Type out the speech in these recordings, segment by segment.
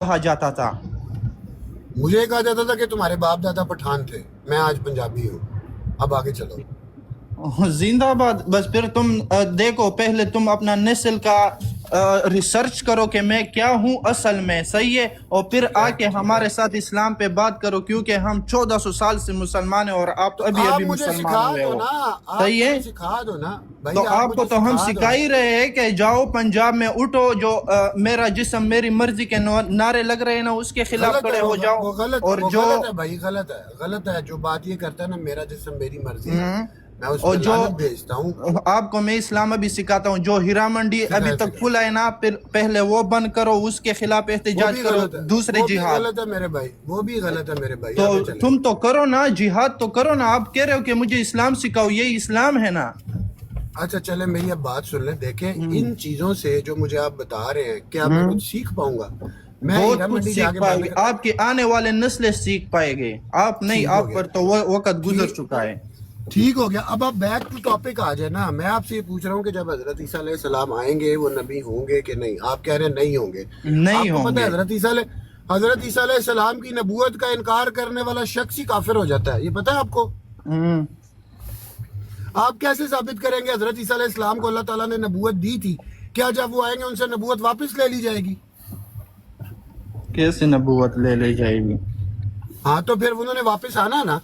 کہا جاتا تھا. مجھے کہا جاتا تھا کہ تمہارے باپ دادا پٹھان تھے، میں آج پنجابی ہوں. اب آگے چلو. زندہ باد. بس پھر تم دیکھو، پہلے تم اپنا نسل کا ریسرچ کرو کہ میں کیا ہوں اصل میں، صحیح ہے، اور پھر آ کے ہمارے ساتھ اسلام پہ بات کرو، کیونکہ ہم 1400 سال سے مسلمان ہیں اور آپ تو ابھی آپ ابھی مجھے مسلمان سکھا ہوئے دو ہو. نا، آپ صحیح ہے، مجھے سکھا دو نا بھائی. تو آپ کو مجھے تو ہم سکھا دو. سکھا ہی رہے ہیں کہ جاؤ پنجاب میں اٹھو، جو میرا جسم میری مرضی کے نعرے لگ رہے ہیں نا، اس کے خلاف غلط ہے کھڑے ہو جاؤ. وہ غلط اور وہ جو غلط ہے بھائی، غلط ہے. جو بات یہ کرتا ہے نا میرا جسم میری مرضی، میں اس اور پہ جو لعنت بھیجتا ہوں. آپ کو میں اسلام ابھی سکھاتا ہوں، جو ہیرا منڈی ابھی تک کھلا ہے نا، پھر پہلے وہ بند کرو، اس کے خلاف وہ احتجاج بھی کرو. غلط ہے، دوسرے وہ بھی جہاد غلط ہے میرے بھائی، وہ بھی غلط ہے میرے بھائی. تو آگے چلیں. تم تو کرو نا، جہاد تو کرو نا. آپ کہہ رہے ہو کہ مجھے اسلام سکھاؤ، یہ اسلام ہے نا. اچھا چلیں میری اب بات سن لیں. دیکھیں ان چیزوں سے جو مجھے آپ بتا رہے ہیں، کیا میں کچھ سیکھ پاؤں گا؟ میں ہیرا بہت کچھ منڈی جا سیکھ کے پائے بند گے، کر. آپ کی آنے والے نسلیں سیکھ پائے گے. آپ نہیں، ٹھیک ہو آپ گیا، پر تو وہ وقت گزر چکا ہے. ٹھیک ہو گیا. اب آپ بیک ٹو ٹاپک آ جائے نا. میں آپ سے یہ پوچھ رہا ہوں کہ جب حضرت عیسیٰ علیہ السلام آئیں گے وہ نبی ہوں گے کہ نہیں؟ آپ کہہ رہے ہیں نہیں ہوں گے. نہیں آپ کو ہوں پتہ ہے گے. حضرت عیسیٰ علیہ السلام کی نبوت کا انکار کرنے والا شخص ہی کافر ہو جاتا ہے، یہ پتہ ہے آپ کو؟ آپ کیسے ثابت کریں گے حضرت عیسیٰ علیہ السلام کو اللہ تعالیٰ نے نبوت دی تھی؟ کیا جب وہ آئیں گے ان سے نبوت واپس لے لی جائے گی؟ کیسے نبوت لے لی جائے گی؟ ہاں تو پھر انہوں نے واپس آنا نا.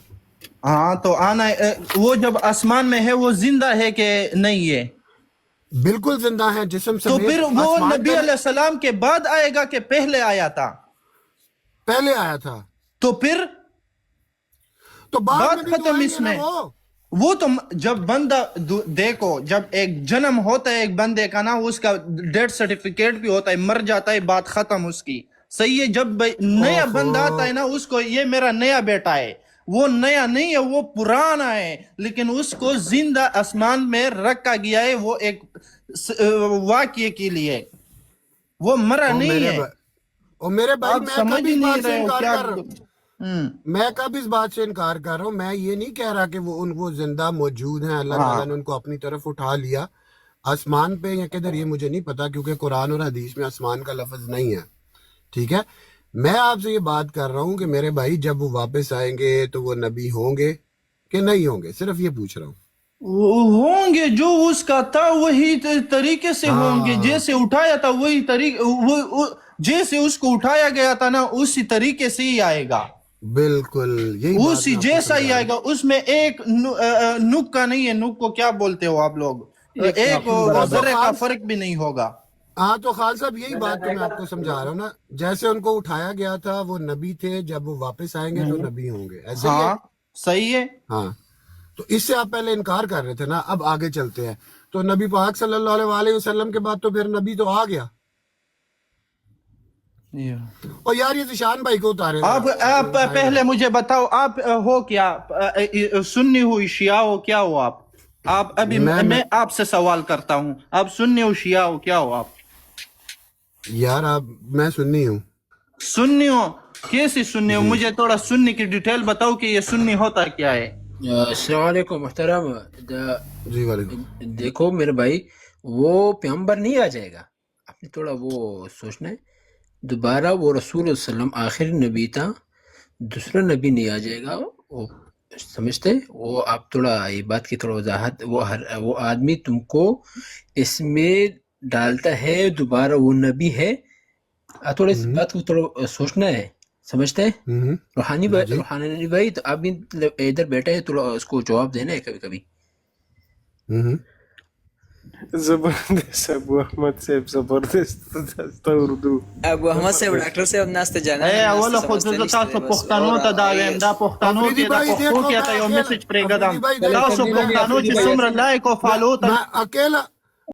ہاں تو آنا ہے. وہ جب آسمان میں ہے وہ زندہ ہے کہ نہیں ہے؟ بالکل زندہ ہیں جسم تو سمیت. پھر وہ آسمان نبی پہ علیہ السلام کے بعد آئے گا کہ پہلے آیا تھا؟ پہلے آیا تھا. تو پھر تو بعد میں بات بھی تو ختم آئیں اس گے نا میں. وہ تو جب بندہ دیکھو، جب ایک جنم ہوتا ہے ایک بندے کا نا، اس کا ڈیتھ سرٹیفکیٹ بھی ہوتا ہے، مر جاتا ہے، بات ختم اس کی. صحیح ہے. جب نیا بندہ آتا ہے نا، اس کو یہ میرا نیا بیٹا ہے، وہ نیا نہیں ہے، وہ پرانا ہے، لیکن اس کو زندہ آسمان میں رکھا گیا ہے، وہ ایک واقعے کے لیے، وہ مرا نہیں ہے. میرے بھائی آپ میں سمجھ کب ہی اس نہیں بات سے رہے ہو انکار کیا. کر رہا ہوں؟ میں کب اس بات سے انکار کر رہا ہوں؟ میں یہ نہیں کہہ رہا کہ وہ زندہ موجود ہیں، اللہ تعالیٰ نے ان کو اپنی طرف اٹھا لیا آسمان پہ یا کدھر، یہ مجھے نہیں پتا، کیونکہ قرآن اور حدیث میں آسمان کا لفظ نہیں ہے. ٹھیک ہے، میں آپ سے یہ بات کر رہا ہوں کہ میرے بھائی جب وہ واپس آئیں گے تو وہ نبی ہوں گے کہ نہیں ہوں گے؟ صرف یہ پوچھ رہا ہوں. ہوں گے، جو اس کا تھا وہی طریقے سے ہوں گے، ہاں جیسے اٹھایا تھا وہی طریقے، جیسے اس کو اٹھایا گیا تھا نا، اسی طریقے سے ہی آئے گا، بالکل یہی بات اسی میں آپ کو جیسا ہی سمجھا رہا آئے ہوں. گا. اس میں ایک نک کا نہیں ہے، نک کو کیا بولتے ہو آپ لوگ، ایک تو ذرے کا خان فرق بھی نہیں ہوگا. ہاں تو خان صاحب یہی بات تو میں آپ کو سمجھا رہا ہوں نا. جیسے ان کو اٹھایا گیا تھا وہ نبی تھے، جب وہ واپس آئیں گے تو نبی ہوں گے، ایسے ہی ہے. ہاں صحیح ہے. ہاں تو اس سے آپ پہلے انکار کر رہے تھے نا. اب آگے چلتے ہیں. تو نبی پاک صلی اللہ علیہ وسلم کے بعد تو پھر نبی تو آ گیا. اور یار یہ ذیشان بھائی کو اتارے آپ پہلے مجھے بتاؤ، آپ ہو کیا؟ سنی ہو شیعہ ہو، کیا ہو آپ؟ ابھی میں آپ سے سوال کرتا ہوں، آپ سنی ہو شیعہ ہو، کیا ہو آپ؟ یار میں سنی ہوں. سنی ہو؟ کیسی سنی ہو؟ مجھے تھوڑا سنی کی ڈیٹیل بتاؤ کہ یہ سنی ہوتا کیا ہے. السلام علیکم محترم. جی وعلیکم. دیکھو میرے بھائی، وہ پیغمبر نہیں آ جائے گا، آپ نے تھوڑا وہ سوچنا ہے. دوبارہ وہ رسول اللہ علیہ وسلم آخری نبی تھا، دوسرا نبی نہیں آ جائے گا. وہ سمجھتے وہ آپ تھوڑا یہ بات کی تھوڑا وضاحت. وہ آدمی تم کو اس میں ڈالتا ہے دوبارہ وہ نبی ہے. تھوڑا اس بات کو تھوڑا سوچنا ہے، سمجھتے ہیں روحانی بھائی. تو آپ بھی ادھر بیٹھے ہیں، تھوڑا اس کو جواب دینا ہے کبھی کبھی. زبردست ابو احمد صاحب، زبردست اردو. ابو احمد صاحب ډاکټر صاحب ناسته جانا اوله خو زه تاسو پښتنو ته دا وایم، دا پښتنو کې د پښتو کې ته یو میسج پرېږدم. تاسو پښتنو چې څومره لایک او فالو ته میں